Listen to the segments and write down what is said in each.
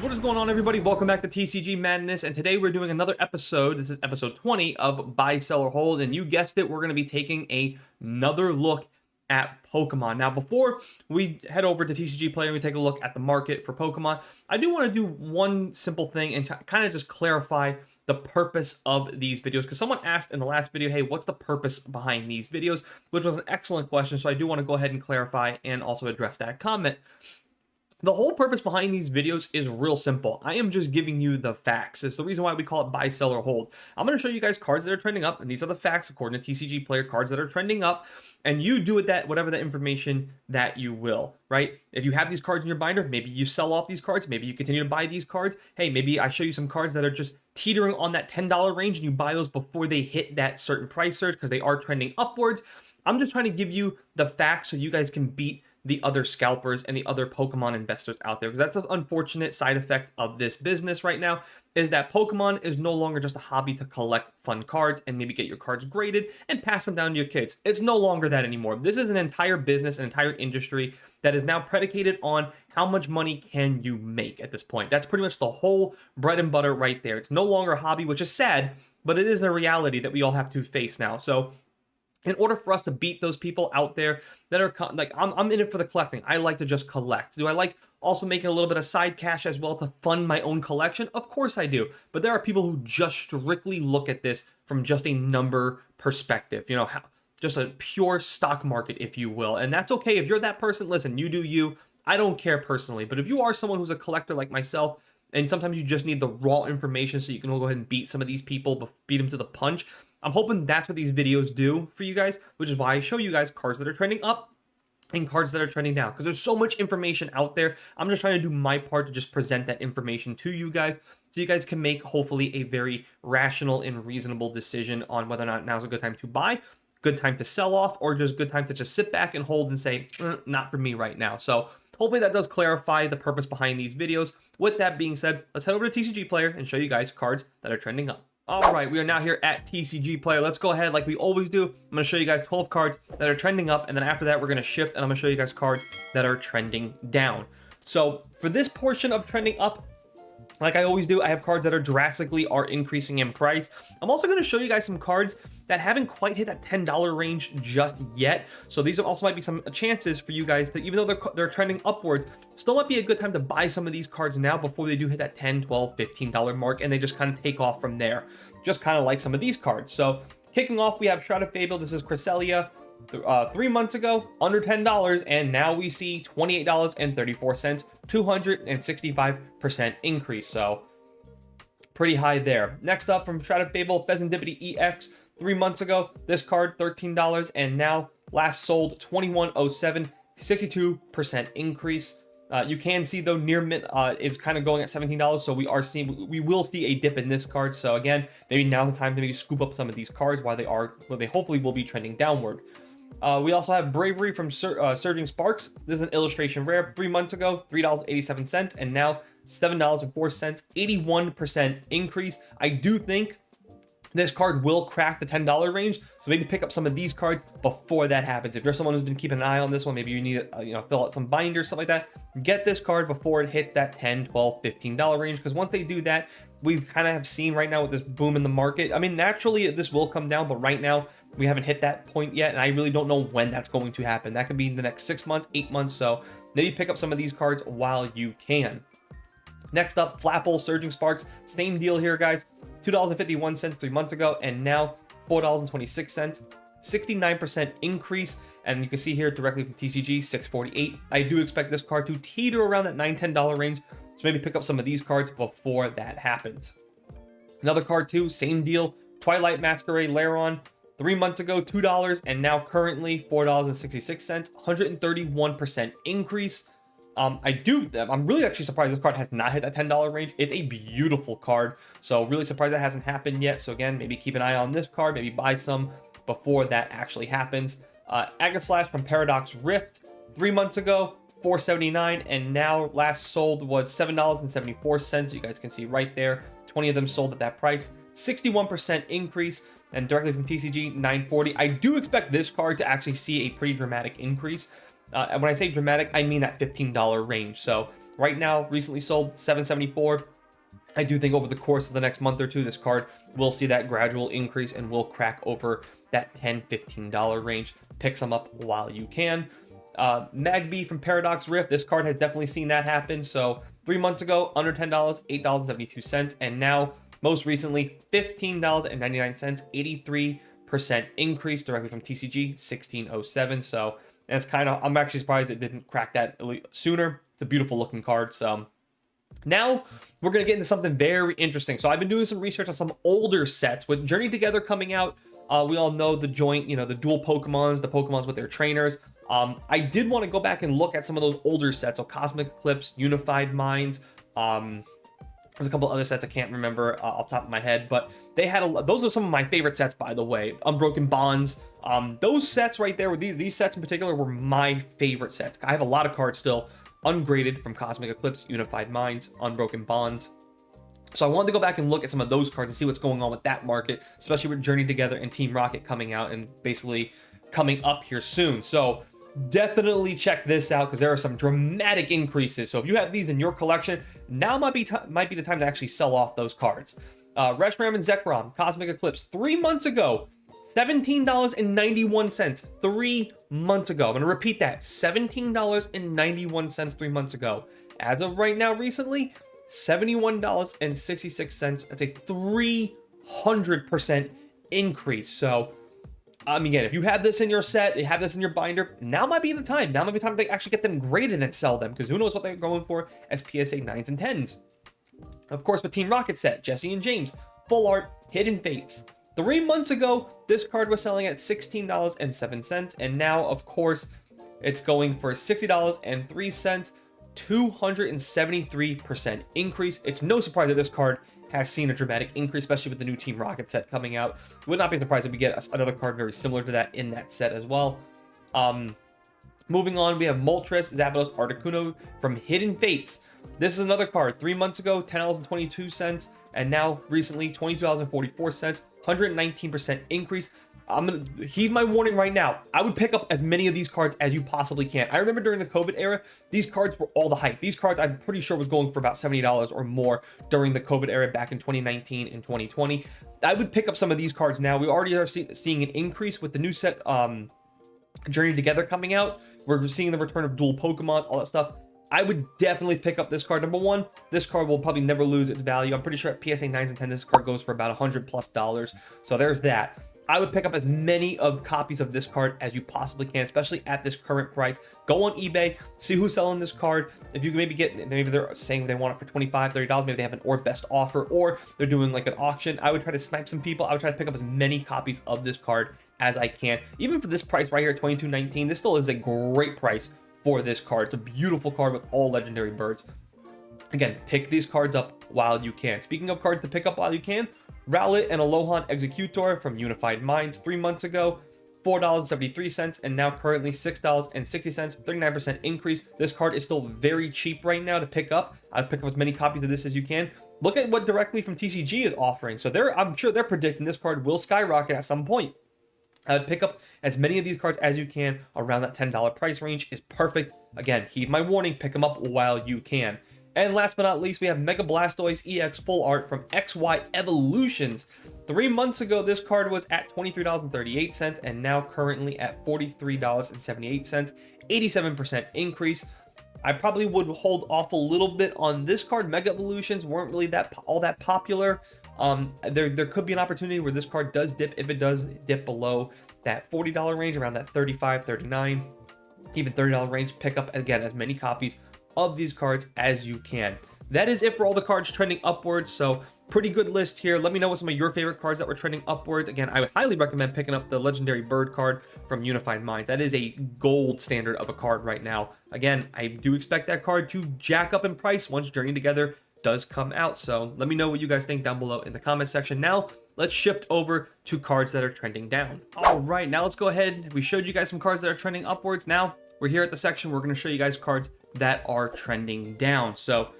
What is going on, everybody? Welcome back to TCG Madness, and today we're doing another episode. This is episode 20 of Buy, Sell, or Hold, and you guessed it, we're going to be taking another look at Pokemon. Now, before we head over to TCG Player and we take a look at the market for Pokemon, I do want to do one simple thing and kind of just clarify the purpose of these videos, because someone asked in the last video, hey, what's the purpose behind these videos? Which was an excellent question, so I do want to go ahead and clarify and also address that comment. The whole purpose behind these videos is real simple. I am just giving you the facts. It's the reason why we call it buy, sell, or hold. I'm going to show you guys cards that are trending up, and these are the facts according to TCG Player, cards that are trending up, and you do with that whatever the information that you will, right? If you have these cards in your binder, maybe you sell off these cards, maybe you continue to buy these cards. Hey, maybe I show you some cards that are just teetering on that $10 range, and you buy those before they hit that certain price surge because they are trending upwards. I'm just trying to give you the facts so you guys can beat the other scalpers and the other Pokemon investors out there, because that's an unfortunate side effect of this business right now, is that Pokemon is no longer just a hobby to collect fun cards and maybe get your cards graded and pass them down to your kids. It's no longer that anymore. This is an entire business, an entire industry that is now predicated on how much money can you make at this point. That's pretty much the whole bread and butter right there. It's no longer a hobby, which is sad, but it is a reality that we all have to face now. So in order for us to beat those people out there that are like, I'm in it for the collecting. I like to just collect. Do I like also making a little bit of side cash as well to fund my own collection? Of course I do. But there are people who just strictly look at this from just a number perspective, you know, just a pure stock market, if you will. And that's okay. If you're that person, listen, you do you. I don't care personally. But if you are someone who's a collector like myself, and sometimes you just need the raw information so you can go ahead and beat some of these people, beat them to the punch, I'm hoping that's what these videos do for you guys, which is why I show you guys cards that are trending up and cards that are trending down, because there's so much information out there. I'm just trying to do my part to just present that information to you guys so you guys can make hopefully a very rational and reasonable decision on whether or not now's a good time to buy, good time to sell off, or just good time to just sit back and hold and say, not for me right now. So hopefully that does clarify the purpose behind these videos. With that being said, let's head over to TCG Player and show you guys cards that are trending up. All right, we are now here at TCG Player. Let's go ahead like we always do. I'm going to show you guys 12 cards that are trending up, and then after that, we're going to shift, and I'm going to show you guys cards that are trending down. So for this portion of trending up, like I always do, I have cards that are drastically increasing in price. I'm also going to show you guys some cards that haven't quite hit that $10 range just yet. So these also might be some chances for you guys that, even though they're trending upwards, still might be a good time to buy some of these cards now before they do hit that $10, $12, $15 mark, and they just kind of take off from there. Just kind of like some of these cards. So kicking off, we have Shroud of Fable. This is Cresselia. 3 months ago, under $10, and now we see $28.34, 265% increase. So pretty high there. Next up from Shroud of Fable, Pheasantipity EX. 3 months ago, this card $13, and now last sold $21.07, 62% increase. You can see though near mint is kind of going at $17, so we will see a dip in this card. So again, maybe now's the time to maybe scoop up some of these cards while they hopefully will be trending downward. We also have Bravery from Surging Sparks. This is an illustration rare. 3 months ago, $3.87, and now $7.04, 81% increase. I do think this card will crack the $10 range, so maybe pick up some of these cards before that happens. If you're someone who's been keeping an eye on this one, maybe you need to fill out some binders, stuff like that, get this card before it hits that $10, $12, $15 range, because once they do that, we've kind of have seen right now with this boom in the market. I mean, naturally this will come down, but right now we haven't hit that point yet, and I really don't know when that's going to happen. That could be in the next 6 months, 8 months, so maybe pick up some of these cards while you can. Next up, Flapple Surging Sparks. Same deal here, guys. $2.51 3 months ago, and now $4.26, 69% increase. And you can see here directly from TCG, $6.48. I do expect this card to teeter around that $9, $10 range, so maybe pick up some of these cards before that happens. Another card too, same deal. Twilight Masquerade Lairon. 3 months ago, $2, and now currently $4.66, 131% increase. I'm really actually surprised this card has not hit that $10 range. It's a beautiful card, so really surprised that hasn't happened yet. So again, maybe keep an eye on this card, maybe buy some before that actually happens. Aegislash from Paradox Rift, 3 months ago, $4.79, and now last sold was $7.74. You guys can see right there, 20 of them sold at that price, 61% increase. And directly from TCG, $9.40. I do expect this card to actually see a pretty dramatic increase. And when I say dramatic, I mean that $15 range. So right now, recently sold $774. I do think over the course of the next month or two, this card will see that gradual increase and will crack over that $10-15 range. Pick some up while you can. Magby from Paradox Rift, this card has definitely seen that happen. So 3 months ago, under $10, $8.72, and now most recently $15.99, 83% increase directly from TCG, 1607. So that's kind of, I'm actually surprised it didn't crack that sooner. It's a beautiful looking card. So now we're going to get into something very interesting. So I've been doing some research on some older sets with Journey Together coming out. We all know the joint, the dual Pokemons, the Pokemons with their trainers. I did want to go back and look at some of those older sets. So Cosmic Eclipse, Unified Minds. There's a couple other sets I can't remember off the top of my head, but they had those are some of my favorite sets, by the way. Unbroken Bonds. Those sets right there, these sets in particular, were my favorite sets. I have a lot of cards still ungraded from Cosmic Eclipse, Unified Minds, Unbroken Bonds. So I wanted to go back and look at some of those cards and see what's going on with that market, especially with Journey Together and Team Rocket coming out and basically coming up here soon. So definitely check this out because there are some dramatic increases. So if you have these in your collection, now might be the time to actually sell off those cards. Reshiram and Zekrom, Cosmic Eclipse, 3 months ago, $17.91. 3 months ago. I'm going to repeat that. $17.91 3 months ago. As of right now, recently, $71.66. That's a 300% increase. So, again, if you have this in your set, you have this in your binder, now might be the time. Now might be the time to actually get them graded and sell them, because who knows what they're going for as PSA 9s and 10s. Of course, with Team Rocket set, Jesse and James, Full Art, Hidden Fates. 3 months ago, this card was selling at $16.07, and now, of course, it's going for $60.03, 273% increase. It's no surprise that this card has seen a dramatic increase, especially with the new Team Rocket set coming out. Would not be surprised if we get another card very similar to that in that set as well. Moving on, we have Moltres, Zapdos, Articuno from Hidden Fates. This is another card. 3 months ago, $10.22, and now recently, $22.44, 119% increase. I'm going to heed my warning right now. I would pick up as many of these cards as you possibly can. I remember during the COVID era, these cards were all the hype. These cards, I'm pretty sure, was going for about $70 or more during the COVID era back in 2019 and 2020. I would pick up some of these cards now. We already are seeing an increase with the new set Journey Together coming out. We're seeing the return of dual Pokemon, all that stuff. I would definitely pick up this card. Number one, this card will probably never lose its value. I'm pretty sure at PSA 9s and 10s, this card goes for about $100+. So there's that. I would pick up as many of copies of this card as you possibly can, especially at this current price. Go on eBay, see who's selling this card. If you can maybe they're saying they want it for $25, $30, maybe they have an or best offer, or they're doing like an auction. I would try to snipe some people. I would try to pick up as many copies of this card as I can. Even for this price right here, $22.19, this still is a great price for this card. It's a beautiful card with all legendary birds. Again, pick these cards up while you can. Speaking of cards to pick up while you can, Rowlet and Alolan Executor from Unified Minds 3 months ago, $4.73, and now currently $6.60, 39% increase. This card is still very cheap right now to pick up. I'd pick up as many copies of this as you can. Look at what directly from TCG is offering. So I'm sure they're predicting this card will skyrocket at some point. I'd pick up as many of these cards as you can. Around that $10 price range is perfect. Again, heed my warning, pick them up while you can. And last but not least, we have Mega Blastoise EX Full Art from XY Evolutions. 3 months ago, this card was at $23.38, and now currently at $43.78, 87% increase. I probably would hold off a little bit on this card. Mega Evolutions weren't really all that popular. There could be an opportunity where this card does dip. If it does dip below that $40 range, around that $35, $39, even $30 range, pick up again as many copies of these cards as you can. That is it for all the cards trending upwards. So pretty good list here. Let me know what some of your favorite cards that were trending upwards. Again, I would highly recommend picking up the legendary bird card from Unified Minds. That is a gold standard of a card right now. Again, I do expect that card to jack up in price once Journey Together does come out. So let me know what you guys think down below in the comment section. Now let's shift over to cards that are trending down. All right, now let's go ahead. We showed you guys some cards that are trending upwards. Now we're here at the section. We're going to show you guys cards that are trending down. So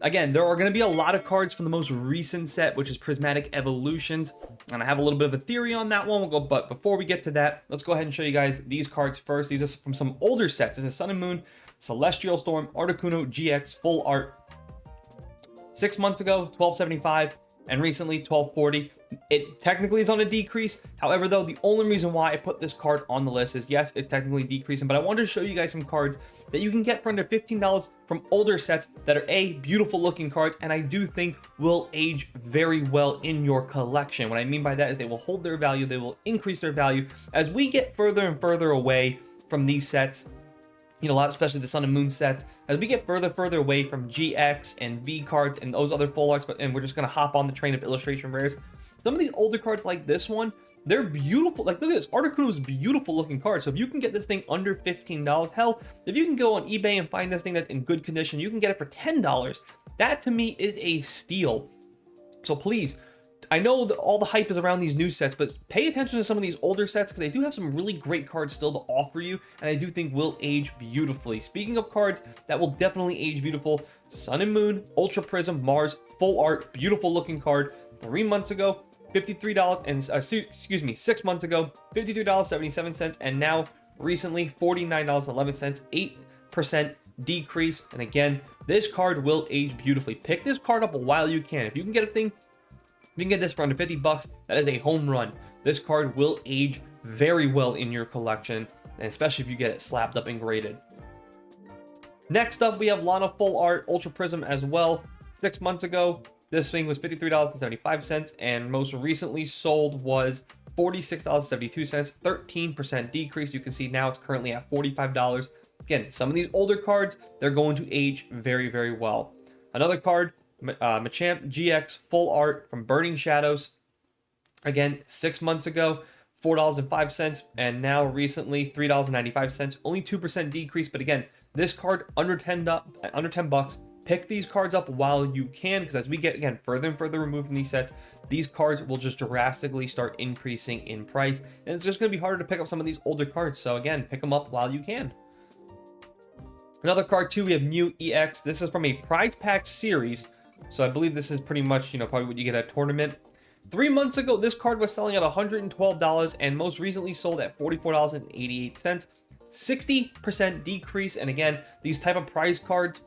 again, there are going to be a lot of cards from the most recent set, which is Prismatic Evolutions, and I have a little bit of a theory on that one. But before we get to that, let's go ahead and show you guys these cards first. These are from some older sets. This is Sun and Moon Celestial Storm Articuno GX Full Art. 6 months ago, $12.75, and recently $12.40. It technically is on a decrease. However, though, the only reason why I put this card on the list is, yes, it's technically decreasing, but I wanted to show you guys some cards that you can get for under $15 from older sets that are beautiful looking cards, and I do think will age very well in your collection. What I mean by that is they will hold their value, they will increase their value as we get further and further away from these sets. A lot, especially the Sun and Moon sets, as we get further away from GX and V cards and those other full arts, and we're just going to hop on the train of illustration rares. Some of these older cards like this one, they're beautiful. Like, look at this. Articuno is a beautiful looking card. So if you can get this thing under $15, hell, if you can go on eBay and find this thing that's in good condition, you can get it for $10. That to me is a steal. So please, I know that all the hype is around these new sets, but pay attention to some of these older sets because they do have some really great cards still to offer you, and I do think will age beautifully. Speaking of cards that will definitely age beautiful, Sun and Moon, Ultra Prism, Mars, Full Art, beautiful looking card. 3 months ago, $53, and 6 months ago, $53.77, and now recently $49.11, 8% decrease. And again, this card will age beautifully. Pick this card up while you can. If you can get a thing, you can get this for under $50. That is a home run. This card will age very well in your collection, and especially if you get it slapped up and graded. Next up, we have Lana Full Art Ultra Prism as well. 6 months ago, this thing was $53.75, and most recently sold was $46.72, 13% decrease. You can see now it's currently at $45. Again, some of these older cards, they're going to age very, very well. Another card, Machamp GX Full Art from Burning Shadows. Again, 6 months ago, $4.05, and now recently $3.95. Only 2% decrease, but again, this card under $10. Pick these cards up while you can, because as we get again further and further removed from these sets, these cards will just drastically start increasing in price, and it's just going to be harder to pick up some of these older cards. So again, pick them up while you can. Another card too, we have Mew EX. This is from a prize pack series. So I believe this is pretty much, probably what you get at a tournament. 3 months ago, this card was selling at $112 and most recently sold at $44.88. 60% decrease. And again, these type of prize cards,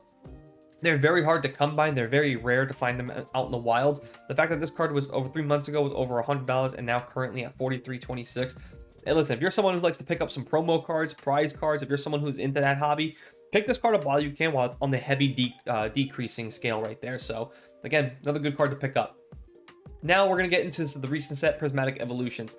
they're very hard to come by. They're very rare to find them out in the wild. The fact that this card was over 3 months ago was over $100 and now currently at $43.26. Hey, listen, if you're someone who likes to pick up some promo cards, prize cards, if you're someone who's into that hobby, pick this card up while you can, while it's on the heavy decreasing scale right there. So again, another good card to pick up. Now we're going to get into the recent set, Prismatic Evolutions.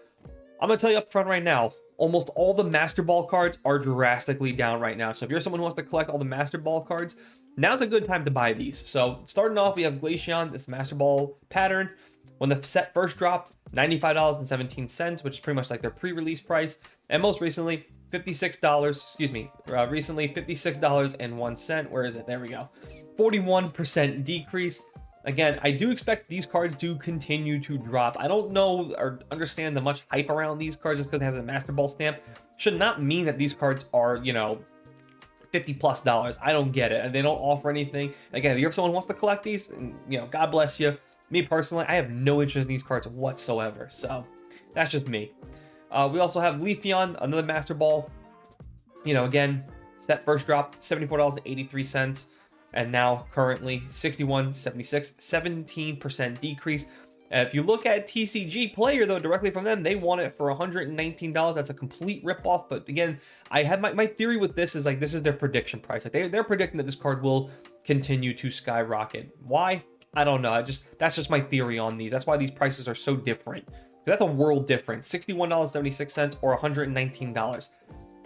I'm going to tell you up front right now, almost all the Master Ball cards are drastically down right now. So if you're someone who wants to collect all the Master Ball cards, now's a good time to buy these. So starting off, we have Glaceon, this Master Ball pattern. When the set first dropped, $95.17, which is pretty much like their pre-release price. And most recently, $56, recently $56.01. Where is it? There we go. 41% decrease. Again, I do expect these cards to continue to drop. I don't know or understand the much hype around these cards just because it has a Master Ball stamp. Should not mean that these cards are, $50+. I don't get it. And they don't offer anything. Again, if you're someone who wants to collect these, God bless you. Me personally, I have no interest in these cards whatsoever. So that's just me. We also have Leafeon, another Master Ball. Again, set first dropped $74.83, and now currently $61.76, 17% decrease. If you look at TCG Player, though, directly from them, they want it for $119. That's a complete ripoff. But again, I have my theory with this is like this is their prediction price. Like they're predicting that this card will continue to skyrocket. Why? I don't know. That's just my theory on these. That's why these prices are so different. That's a world difference. $61.76 or $119.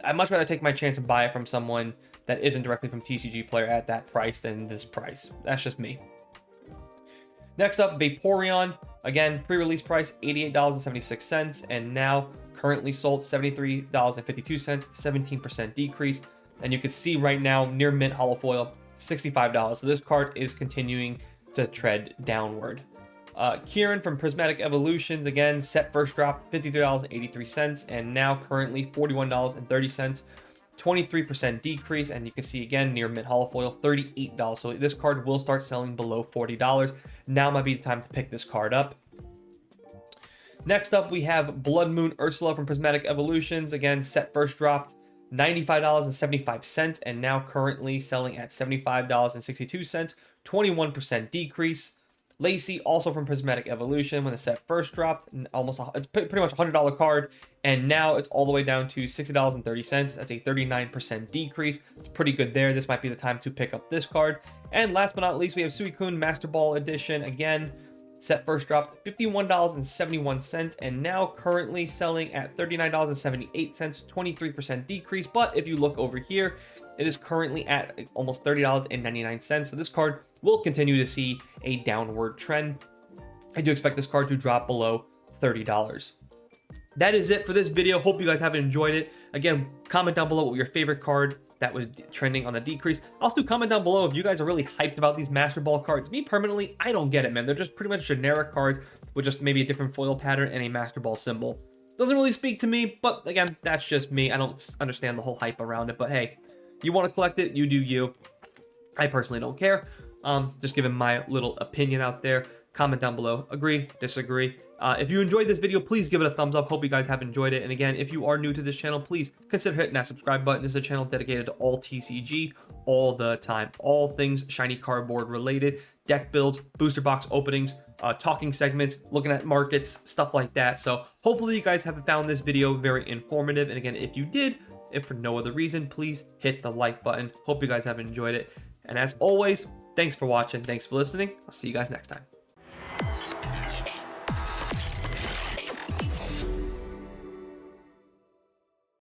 I'd much rather take my chance and buy it from someone that isn't directly from TCG Player at that price than this price. That's just me. Next up, Vaporeon. Again, pre-release price $88.76, and now currently sold $73.52, 17% decrease. And you can see right now, near mint holo foil, $65. So this card is continuing to tread downward. Kieran from Prismatic Evolutions, again, set first drop $53.83, and now currently $41.30, 23% decrease. And you can see again near mint holo foil, $38. So this card will start selling below $40. Now might be the time to pick this card up. Next up, we have Blood Moon Ursula from Prismatic Evolutions. Again, set first dropped $95.75, and now currently selling at $75.62, 21% decrease. Lacey, also from Prismatic Evolution, when the set first dropped, it's pretty much a $100 card, and now it's all the way down to $60.30. That's a 39% decrease. It's pretty good there. This might be the time to pick up this card. And last but not least, we have Suicune Master Ball Edition. Again, set first dropped $51.71, and now currently selling at $39.78, 23% decrease. But if you look over here, it is currently at almost $30.99. So this card will continue to see a downward trend. I do expect this card to drop below $30. That is it for this video. Hope you guys have enjoyed it. Again, comment down below what your favorite card that was trending on the decrease. Also, comment down below if you guys are really hyped about these Master Ball cards. Me, permanently, I don't get it, man. They're just pretty much generic cards with just maybe a different foil pattern and a Master Ball symbol. Doesn't really speak to me, but again, that's just me. I don't understand the whole hype around it, but hey, you want to collect it, you do you. I personally don't care. Just giving my little opinion out there. Comment down below. Agree, disagree. If you enjoyed this video, please give it a thumbs up. Hope you guys have enjoyed it. And again, if you are new to this channel, please consider hitting that subscribe button. This is a channel dedicated to all TCG all the time. All things shiny cardboard related. Deck builds, booster box openings, talking segments, looking at markets, stuff like that. So hopefully you guys have found this video very informative. And again, if you did, if for no other reason, please hit the like button. Hope you guys have enjoyed it. And as always, thanks for watching. Thanks for listening. I'll see you guys next time.